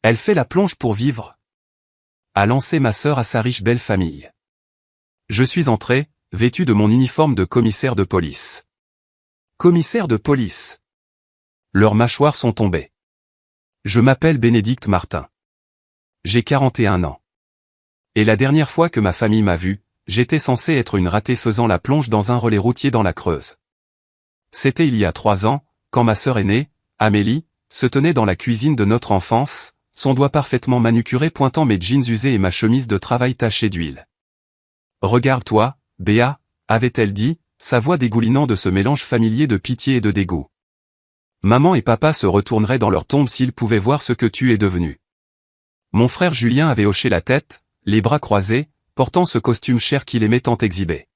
Elle fait la plonge pour vivre, a lancé ma sœur à sa riche belle famille. Je suis entré, vêtu de mon uniforme de commissaire de police. Commissaire de police. Leurs mâchoires sont tombées. Je m'appelle Bénédicte Martin. J'ai 41 ans. Et la dernière fois que ma famille m'a vu, j'étais censé être une ratée faisant la plonge dans un relais routier dans la Creuse. C'était il y a 3 ans, quand ma sœur aînée, Amélie, se tenait dans la cuisine de notre enfance, son doigt parfaitement manucuré pointant mes jeans usés et ma chemise de travail tachée d'huile. « Regarde-toi, Béa », avait-elle dit, sa voix dégoulinant de ce mélange familier de pitié et de dégoût. Maman et papa se retourneraient dans leur tombe s'ils pouvaient voir ce que tu es devenu. Mon frère Julien avait hoché la tête, les bras croisés, portant ce costume cher qu'il aimait tant exhiber.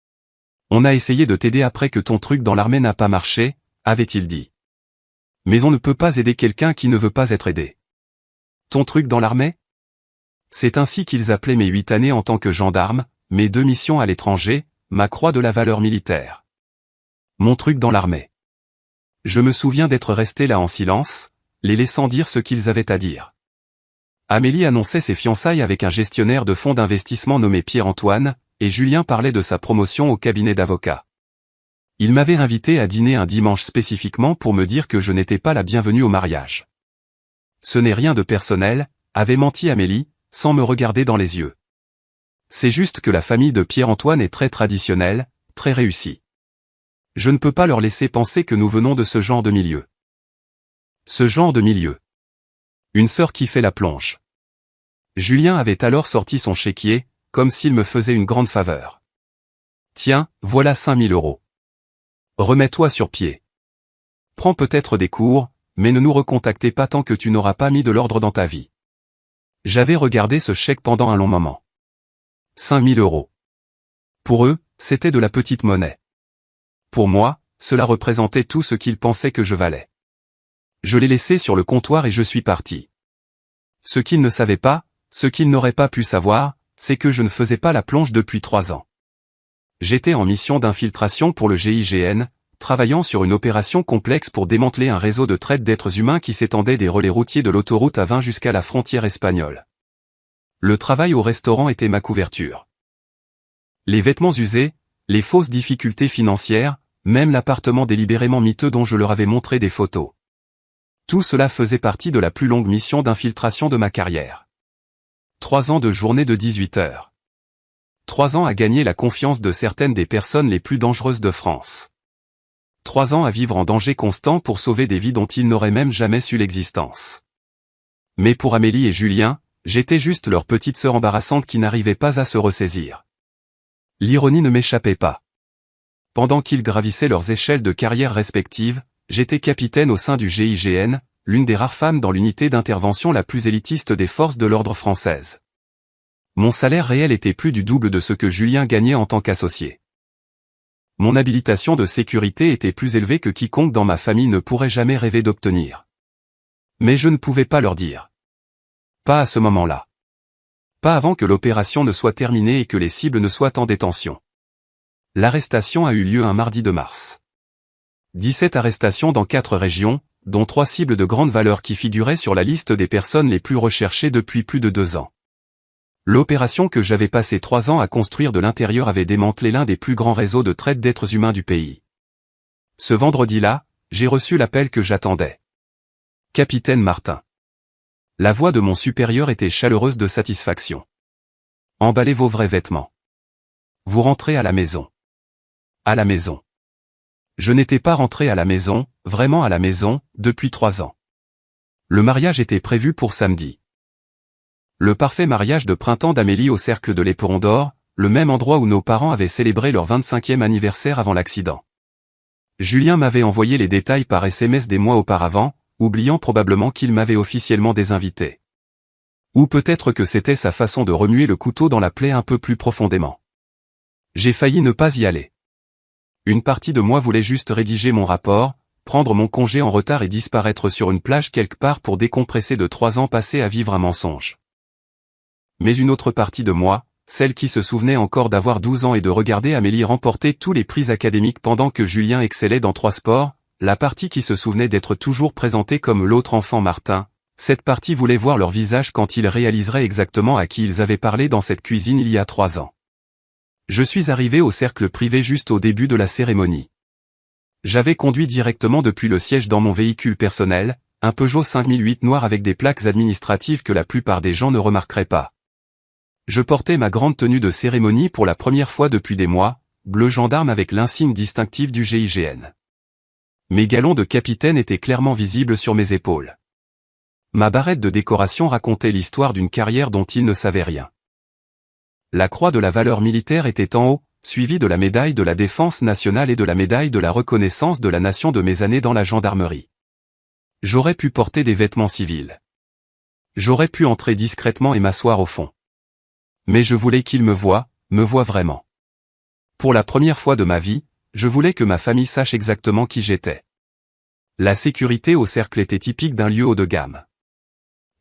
« On a essayé de t'aider après que ton truc dans l'armée n'a pas marché », avait-il dit. Mais on ne peut pas aider quelqu'un qui ne veut pas être aidé. Ton truc dans l'armée? C'est ainsi qu'ils appelaient mes 8 années en tant que gendarme, mes 2 missions à l'étranger, ma croix de la valeur militaire. Mon truc dans l'armée. Je me souviens d'être resté là en silence, les laissant dire ce qu'ils avaient à dire. Amélie annonçait ses fiançailles avec un gestionnaire de fonds d'investissement nommé Pierre-Antoine, et Julien parlait de sa promotion au cabinet d'avocat. Il m'avait invité à dîner un dimanche spécifiquement pour me dire que je n'étais pas la bienvenue au mariage. Ce n'est rien de personnel, avait menti Amélie, sans me regarder dans les yeux. C'est juste que la famille de Pierre-Antoine est très traditionnelle, très réussie. Je ne peux pas leur laisser penser que nous venons de ce genre de milieu. Ce genre de milieu. Une sœur qui fait la plonge. Julien avait alors sorti son chéquier, comme s'il me faisait une grande faveur. Tiens, voilà 5 000 €. Remets-toi sur pied. Prends peut-être des cours, mais ne nous recontactez pas tant que tu n'auras pas mis de l'ordre dans ta vie. J'avais regardé ce chèque pendant un long moment. 5 000 €. Pour eux, c'était de la petite monnaie. Pour moi, cela représentait tout ce qu'ils pensaient que je valais. Je l'ai laissé sur le comptoir et je suis parti. Ce qu'ils ne savaient pas, ce qu'ils n'auraient pas pu savoir, c'est que je ne faisais pas la plonge depuis 3 ans. J'étais en mission d'infiltration pour le GIGN, travaillant sur une opération complexe pour démanteler un réseau de traite d'êtres humains qui s'étendait des relais routiers de l'autoroute A20 jusqu'à la frontière espagnole. Le travail au restaurant était ma couverture. Les vêtements usés, les fausses difficultés financières, même l'appartement délibérément miteux dont je leur avais montré des photos. Tout cela faisait partie de la plus longue mission d'infiltration de ma carrière. 3 ans de journée de 18 heures. 3 ans à gagner la confiance de certaines des personnes les plus dangereuses de France. 3 ans à vivre en danger constant pour sauver des vies dont ils n'auraient même jamais su l'existence. Mais pour Amélie et Julien, j'étais juste leur petite sœur embarrassante qui n'arrivait pas à se ressaisir. L'ironie ne m'échappait pas. Pendant qu'ils gravissaient leurs échelles de carrière respectives, j'étais capitaine au sein du GIGN, l'une des rares femmes dans l'unité d'intervention la plus élitiste des forces de l'ordre françaises. Mon salaire réel était plus du double de ce que Julien gagnait en tant qu'associé. Mon habilitation de sécurité était plus élevée que quiconque dans ma famille ne pourrait jamais rêver d'obtenir. Mais je ne pouvais pas leur dire. Pas à ce moment-là. Pas avant que l'opération ne soit terminée et que les cibles ne soient en détention. L'arrestation a eu lieu un mardi de mars. 17 arrestations dans 4 régions, dont 3 cibles de grande valeur qui figuraient sur la liste des personnes les plus recherchées depuis plus de 2 ans. L'opération que j'avais passé 3 ans à construire de l'intérieur avait démantelé l'un des plus grands réseaux de traite d'êtres humains du pays. Ce vendredi-là, j'ai reçu l'appel que j'attendais. Capitaine Martin. La voix de mon supérieur était chaleureuse de satisfaction. Emballez vos vrais vêtements. Vous rentrez à la maison. À la maison. Je n'étais pas rentré à la maison, vraiment à la maison, depuis 3 ans. Le mariage était prévu pour samedi. Le parfait mariage de printemps d'Amélie au cercle de l'Éperon d'Or, le même endroit où nos parents avaient célébré leur 25e anniversaire avant l'accident. Julien m'avait envoyé les détails par SMS des mois auparavant, oubliant probablement qu'il m'avait officiellement désinvité. Ou peut-être que c'était sa façon de remuer le couteau dans la plaie un peu plus profondément. J'ai failli ne pas y aller. Une partie de moi voulait juste rédiger mon rapport, prendre mon congé en retard et disparaître sur une plage quelque part pour décompresser de 3 ans passés à vivre un mensonge. Mais une autre partie de moi, celle qui se souvenait encore d'avoir 12 ans et de regarder Amélie remporter tous les prix académiques pendant que Julien excellait dans 3 sports, la partie qui se souvenait d'être toujours présentée comme l'autre enfant Martin, Cette partie voulait voir leur visage quand ils réaliseraient exactement à qui ils avaient parlé dans cette cuisine il y a 3 ans. Je suis arrivé au cercle privé juste au début de la cérémonie. J'avais conduit directement depuis le siège dans mon véhicule personnel, un Peugeot 5008 noir avec des plaques administratives que la plupart des gens ne remarqueraient pas. Je portais ma grande tenue de cérémonie pour la première fois depuis des mois, bleu gendarme avec l'insigne distinctif du GIGN. Mes galons de capitaine étaient clairement visibles sur mes épaules. Ma barrette de décoration racontait l'histoire d'une carrière dont il ne savait rien. La croix de la valeur militaire était en haut, suivie de la médaille de la défense nationale et de la médaille de la reconnaissance de la nation de mes années dans la gendarmerie. J'aurais pu porter des vêtements civils. J'aurais pu entrer discrètement et m'asseoir au fond. Mais je voulais qu'il me voie vraiment. Pour la première fois de ma vie, je voulais que ma famille sache exactement qui j'étais. La sécurité au cercle était typique d'un lieu haut de gamme.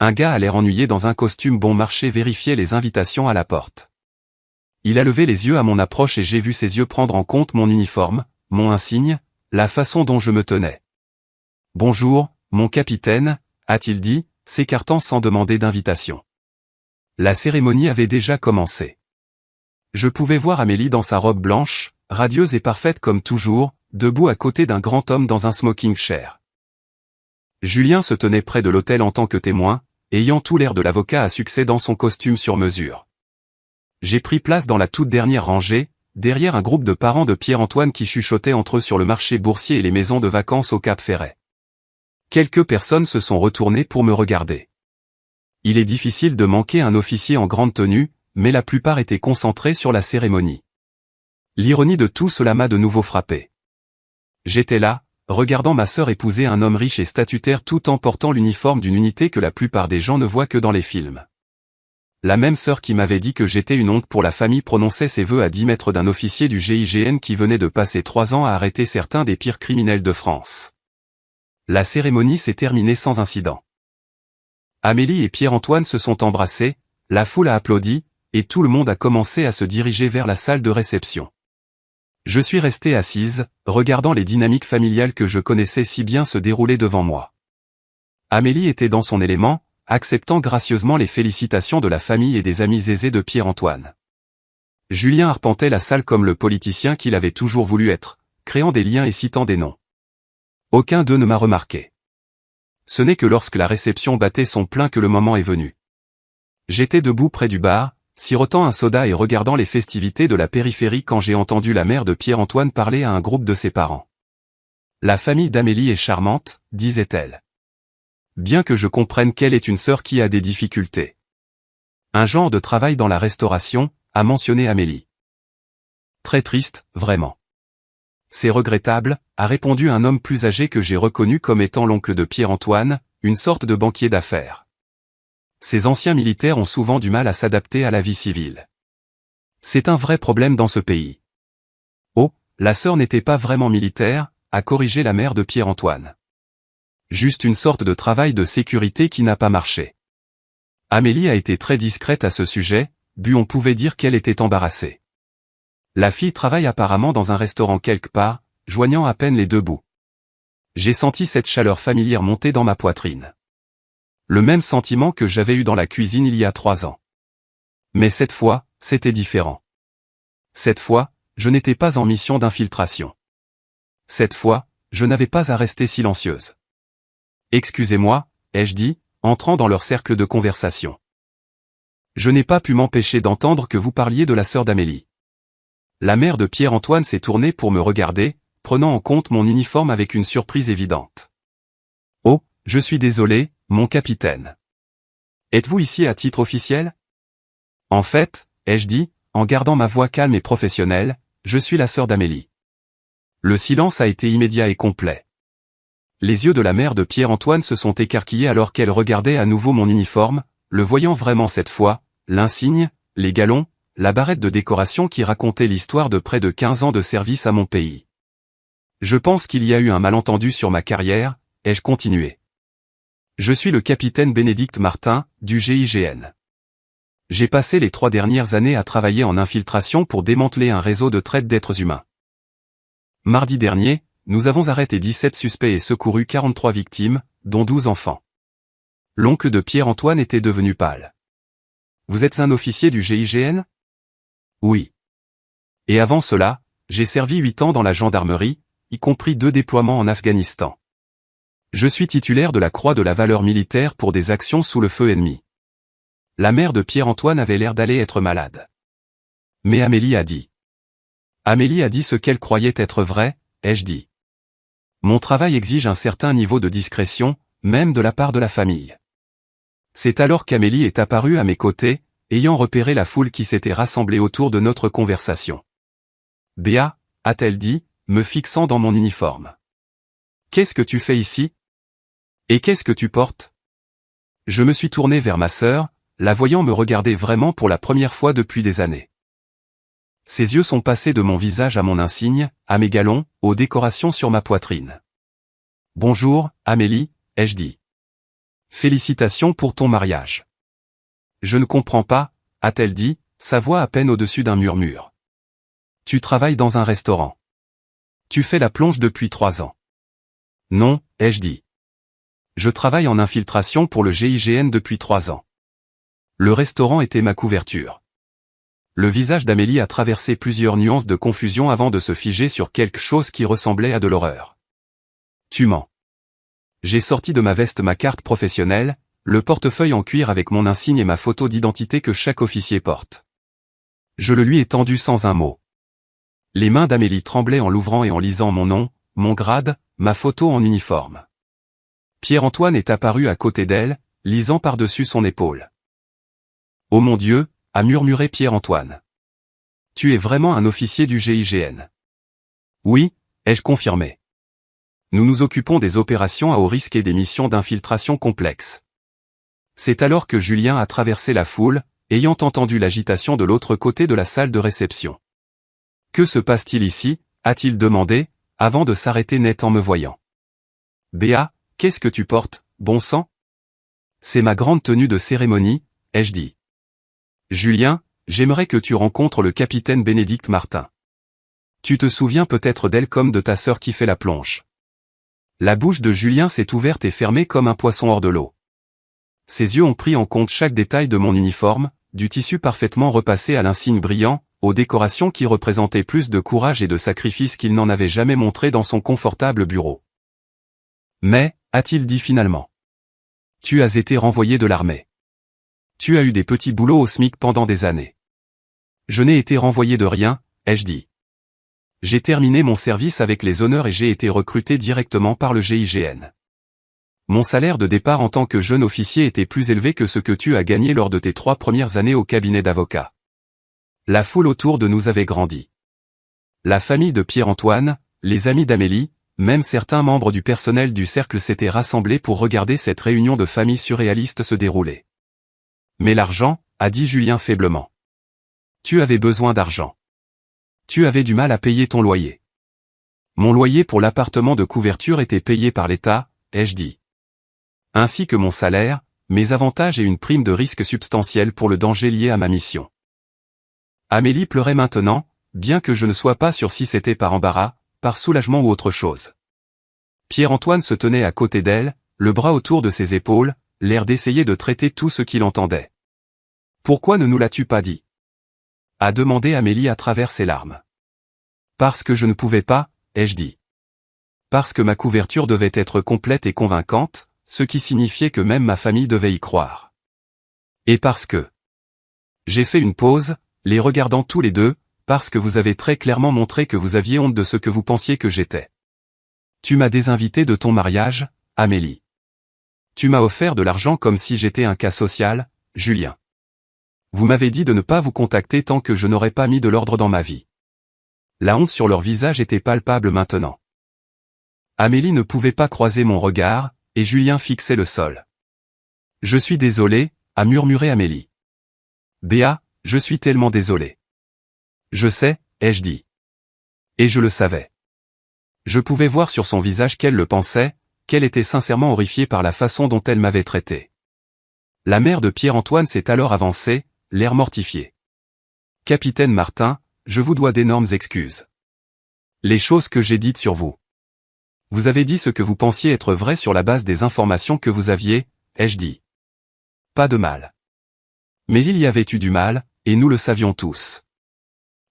Un gars à l'air ennuyé dans un costume bon marché vérifiait les invitations à la porte. Il a levé les yeux à mon approche et j'ai vu ses yeux prendre en compte mon uniforme, mon insigne, la façon dont je me tenais. « Bonjour, mon capitaine », a-t-il dit, s'écartant sans demander d'invitation. La cérémonie avait déjà commencé. Je pouvais voir Amélie dans sa robe blanche, radieuse et parfaite comme toujours, debout à côté d'un grand homme dans un smoking chair. Julien se tenait près de l'autel en tant que témoin, ayant tout l'air de l'avocat à succès dans son costume sur mesure. J'ai pris place dans la toute dernière rangée, derrière un groupe de parents de Pierre-Antoine qui chuchotaient entre eux sur le marché boursier et les maisons de vacances au Cap Ferret. Quelques personnes se sont retournées pour me regarder. Il est difficile de manquer un officier en grande tenue, mais la plupart étaient concentrés sur la cérémonie. L'ironie de tout cela m'a de nouveau frappé. J'étais là, regardant ma sœur épouser un homme riche et statutaire tout en portant l'uniforme d'une unité que la plupart des gens ne voient que dans les films. La même sœur qui m'avait dit que j'étais une honte pour la famille prononçait ses vœux à 10 mètres d'un officier du GIGN qui venait de passer 3 ans à arrêter certains des pires criminels de France. La cérémonie s'est terminée sans incident. Amélie et Pierre-Antoine se sont embrassés, la foule a applaudi, et tout le monde a commencé à se diriger vers la salle de réception. Je suis restée assise, regardant les dynamiques familiales que je connaissais si bien se dérouler devant moi. Amélie était dans son élément, acceptant gracieusement les félicitations de la famille et des amis aisés de Pierre-Antoine. Julien arpentait la salle comme le politicien qu'il avait toujours voulu être, créant des liens et citant des noms. Aucun d'eux ne m'a remarqué. Ce n'est que lorsque la réception battait son plein que le moment est venu. J'étais debout près du bar, sirotant un soda et regardant les festivités de la périphérie quand j'ai entendu la mère de Pierre-Antoine parler à un groupe de ses parents. « La famille d'Amélie est charmante », disait-elle. Bien que je comprenne qu'elle est une sœur qui a des difficultés. Un genre de travail dans la restauration, a mentionné Amélie. Très triste, vraiment. C'est regrettable, a répondu un homme plus âgé que j'ai reconnu comme étant l'oncle de Pierre-Antoine, une sorte de banquier d'affaires. Ces anciens militaires ont souvent du mal à s'adapter à la vie civile. C'est un vrai problème dans ce pays. Oh, la sœur n'était pas vraiment militaire, a corrigé la mère de Pierre-Antoine. Juste une sorte de travail de sécurité qui n'a pas marché. Amélie a été très discrète à ce sujet, on pouvait dire qu'elle était embarrassée. La fille travaille apparemment dans un restaurant quelque part, joignant à peine les deux bouts. J'ai senti cette chaleur familière monter dans ma poitrine. Le même sentiment que j'avais eu dans la cuisine il y a 3 ans. Mais cette fois, c'était différent. Cette fois, je n'étais pas en mission d'infiltration. Cette fois, je n'avais pas à rester silencieuse. « Excusez-moi », ai-je dit, entrant dans leur cercle de conversation. Je n'ai pas pu m'empêcher d'entendre que vous parliez de la sœur d'Amélie. La mère de Pierre-Antoine s'est tournée pour me regarder, prenant en compte mon uniforme avec une surprise évidente. « Oh, je suis désolé, mon capitaine. Êtes-vous ici à titre officiel ? » En fait, ai-je dit, en gardant ma voix calme et professionnelle, je suis la sœur d'Amélie. Le silence a été immédiat et complet. Les yeux de la mère de Pierre-Antoine se sont écarquillés alors qu'elle regardait à nouveau mon uniforme, le voyant vraiment cette fois, l'insigne, les galons, la barrette de décoration qui racontait l'histoire de près de 15 ans de service à mon pays. Je pense qu'il y a eu un malentendu sur ma carrière, ai-je continué. Je suis le capitaine Bénédicte Martin, du GIGN. J'ai passé les 3 dernières années à travailler en infiltration pour démanteler un réseau de traite d'êtres humains. Mardi dernier, nous avons arrêté 17 suspects et secouru 43 victimes, dont 12 enfants. L'oncle de Pierre-Antoine était devenu pâle. Vous êtes un officier du GIGN? Oui. Et avant cela, j'ai servi 8 ans dans la gendarmerie, y compris 2 déploiements en Afghanistan. Je suis titulaire de la Croix de la valeur militaire pour des actions sous le feu ennemi. La mère de Pierre-Antoine avait l'air d'aller être malade. Mais Amélie a dit. Amélie a dit ce qu'elle croyait être vrai, ai-je dit. Mon travail exige un certain niveau de discrétion, même de la part de la famille. C'est alors qu'Amélie est apparue à mes côtés, ayant repéré la foule qui s'était rassemblée autour de notre conversation. Béa, a-t-elle dit, me fixant dans mon uniforme. Qu'est-ce que tu fais ici? Et qu'est-ce que tu portes? Je me suis tourné vers ma sœur, la voyant me regarder vraiment pour la première fois depuis des années. Ses yeux sont passés de mon visage à mon insigne, à mes galons, aux décorations sur ma poitrine. Bonjour, Amélie, ai-je dit. Félicitations pour ton mariage. Je ne comprends pas, a-t-elle dit, sa voix à peine au-dessus d'un murmure. Tu travailles dans un restaurant. Tu fais la plonge depuis 3 ans. Non, ai-je dit. Je travaille en infiltration pour le GIGN depuis 3 ans. Le restaurant était ma couverture. Le visage d'Amélie a traversé plusieurs nuances de confusion avant de se figer sur quelque chose qui ressemblait à de l'horreur. Tu mens. J'ai sorti de ma veste ma carte professionnelle, le portefeuille en cuir avec mon insigne et ma photo d'identité que chaque officier porte. Je le lui ai tendu sans un mot. Les mains d'Amélie tremblaient en l'ouvrant et en lisant mon nom, mon grade, ma photo en uniforme. Pierre-Antoine est apparu à côté d'elle, lisant par-dessus son épaule. Oh mon Dieu, a murmuré Pierre-Antoine. Tu es vraiment un officier du GIGN. Oui, ai-je confirmé. Nous nous occupons des opérations à haut risque et des missions d'infiltration complexes. C'est alors que Julien a traversé la foule, ayant entendu l'agitation de l'autre côté de la salle de réception. Que se passe-t-il ici, a-t-il demandé, avant de s'arrêter net en me voyant. Béa, qu'est-ce que tu portes, bon sang? C'est ma grande tenue de cérémonie, ai-je dit. Julien, j'aimerais que tu rencontres le capitaine Bénédicte Martin. Tu te souviens peut-être d'elle comme de ta sœur qui fait la plonge. La bouche de Julien s'est ouverte et fermée comme un poisson hors de l'eau. Ses yeux ont pris en compte chaque détail de mon uniforme, du tissu parfaitement repassé à l'insigne brillant, aux décorations qui représentaient plus de courage et de sacrifice qu'il n'en avait jamais montré dans son confortable bureau. Mais, a-t-il dit finalement. Tu as été renvoyé de l'armée. Tu as eu des petits boulots au SMIC pendant des années. Je n'ai été renvoyé de rien, ai-je dit. J'ai terminé mon service avec les honneurs et j'ai été recruté directement par le GIGN. Mon salaire de départ en tant que jeune officier était plus élevé que ce que tu as gagné lors de tes 3 premières années au cabinet d'avocat. La foule autour de nous avait grandi. La famille de Pierre-Antoine, les amis d'Amélie, même certains membres du personnel du cercle s'étaient rassemblés pour regarder cette réunion de famille surréaliste se dérouler. Mais l'argent, a dit Julien faiblement. Tu avais besoin d'argent. Tu avais du mal à payer ton loyer. Mon loyer pour l'appartement de couverture était payé par l'État, ai-je dit. Ainsi que mon salaire, mes avantages et une prime de risque substantielle pour le danger lié à ma mission. Amélie pleurait maintenant, bien que je ne sois pas sûr si c'était par embarras, par soulagement ou autre chose. Pierre-Antoine se tenait à côté d'elle, le bras autour de ses épaules, l'air d'essayer de traiter tout ce qu'il entendait. Pourquoi ne nous l'as-tu pas dit? A demandé Amélie à travers ses larmes. Parce que je ne pouvais pas, ai-je dit. Parce que ma couverture devait être complète et convaincante, ce qui signifiait que même ma famille devait y croire. Et parce que... J'ai fait une pause, les regardant tous les deux, parce que vous avez très clairement montré que vous aviez honte de ce que vous pensiez que j'étais. Tu m'as désinvité de ton mariage, Amélie. Tu m'as offert de l'argent comme si j'étais un cas social, Julien. Vous m'avez dit de ne pas vous contacter tant que je n'aurais pas mis de l'ordre dans ma vie. La honte sur leur visage était palpable maintenant. Amélie ne pouvait pas croiser mon regard, et Julien fixait le sol. Je suis désolé, a murmuré Amélie. Béa, je suis tellement désolé. Je sais, ai-je dit. Et je le savais. Je pouvais voir sur son visage qu'elle le pensait, qu'elle était sincèrement horrifiée par la façon dont elle m'avait traité. La mère de Pierre-Antoine s'est alors avancée, l'air mortifié. Capitaine Martin, je vous dois d'énormes excuses. Les choses que j'ai dites sur vous. Vous avez dit ce que vous pensiez être vrai sur la base des informations que vous aviez, ai-je dit. pas de mal. Mais il y avait eu du mal, et nous le savions tous.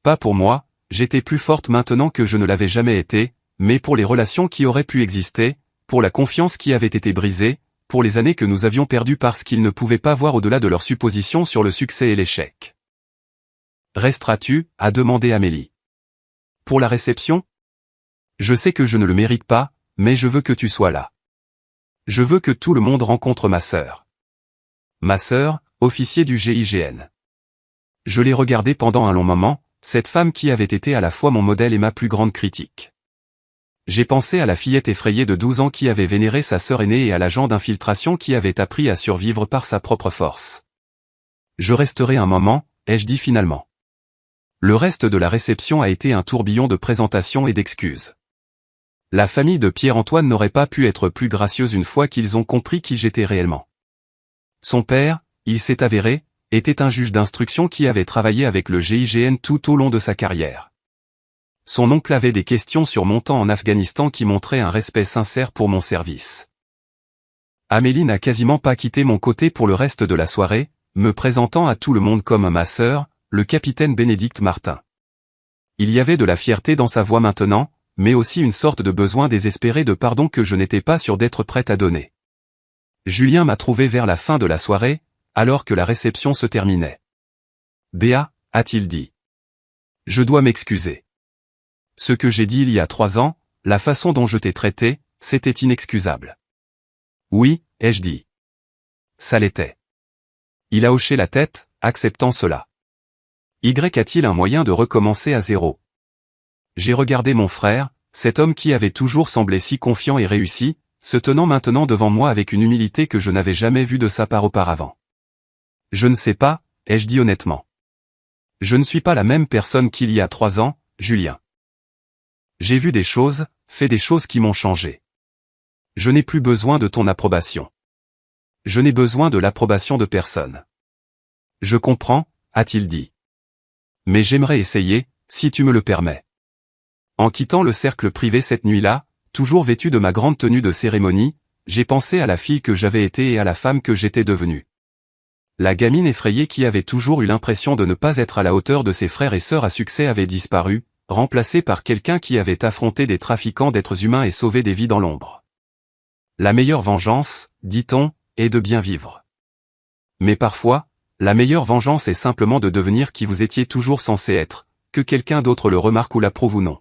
Pas pour moi, j'étais plus forte maintenant que je ne l'avais jamais été, mais pour les relations qui auraient pu exister, pour la confiance qui avait été brisée, pour les années que nous avions perdues parce qu'ils ne pouvaient pas voir au-delà de leurs suppositions sur le succès et l'échec. Resteras-tu, a demandé Amélie. Pour la réception? Je sais que je ne le mérite pas, mais je veux que tu sois là. Je veux que tout le monde rencontre ma sœur. Ma sœur, officier du GIGN. Je l'ai regardée pendant un long moment, cette femme qui avait été à la fois mon modèle et ma plus grande critique. J'ai pensé à la fillette effrayée de 12 ans qui avait vénéré sa sœur aînée et à l'agent d'infiltration qui avait appris à survivre par sa propre force. Je resterai un moment, ai-je dit finalement. Le reste de la réception a été un tourbillon de présentations et d'excuses. La famille de Pierre-Antoine n'aurait pas pu être plus gracieuse une fois qu'ils ont compris qui j'étais réellement. Son père, il s'est avéré, était un juge d'instruction qui avait travaillé avec le GIGN tout au long de sa carrière. Son oncle avait des questions sur mon temps en Afghanistan qui montraient un respect sincère pour mon service. Amélie n'a quasiment pas quitté mon côté pour le reste de la soirée, me présentant à tout le monde comme ma sœur, le capitaine Bénédicte Martin. Il y avait de la fierté dans sa voix maintenant, mais aussi une sorte de besoin désespéré de pardon que je n'étais pas sûr d'être prête à donner. Julien m'a trouvé vers la fin de la soirée, alors que la réception se terminait. Béa, a-t-il dit. Je dois m'excuser. Ce que j'ai dit il y a 3 ans, la façon dont je t'ai traité, c'était inexcusable. Oui, ai-je dit. Ça l'était. Il a hoché la tête, acceptant cela. Y a-t-il un moyen de recommencer à zéro? J'ai regardé mon frère, cet homme qui avait toujours semblé si confiant et réussi, se tenant maintenant devant moi avec une humilité que je n'avais jamais vue de sa part auparavant. Je ne sais pas, ai-je dit honnêtement. Je ne suis pas la même personne qu'il y a 3 ans, Julien. J'ai vu des choses, fait des choses qui m'ont changé. Je n'ai plus besoin de ton approbation. Je n'ai besoin de l'approbation de personne. Je comprends, a-t-il dit. Mais j'aimerais essayer, si tu me le permets. En quittant le cercle privé cette nuit-là, toujours vêtu de ma grande tenue de cérémonie, j'ai pensé à la fille que j'avais été et à la femme que j'étais devenue. La gamine effrayée qui avait toujours eu l'impression de ne pas être à la hauteur de ses frères et sœurs à succès avait disparu, remplacée par quelqu'un qui avait affronté des trafiquants d'êtres humains et sauvé des vies dans l'ombre. La meilleure vengeance, dit-on, est de bien vivre. Mais parfois, la meilleure vengeance est simplement de devenir qui vous étiez toujours censé être, que quelqu'un d'autre le remarque ou l'approuve ou non.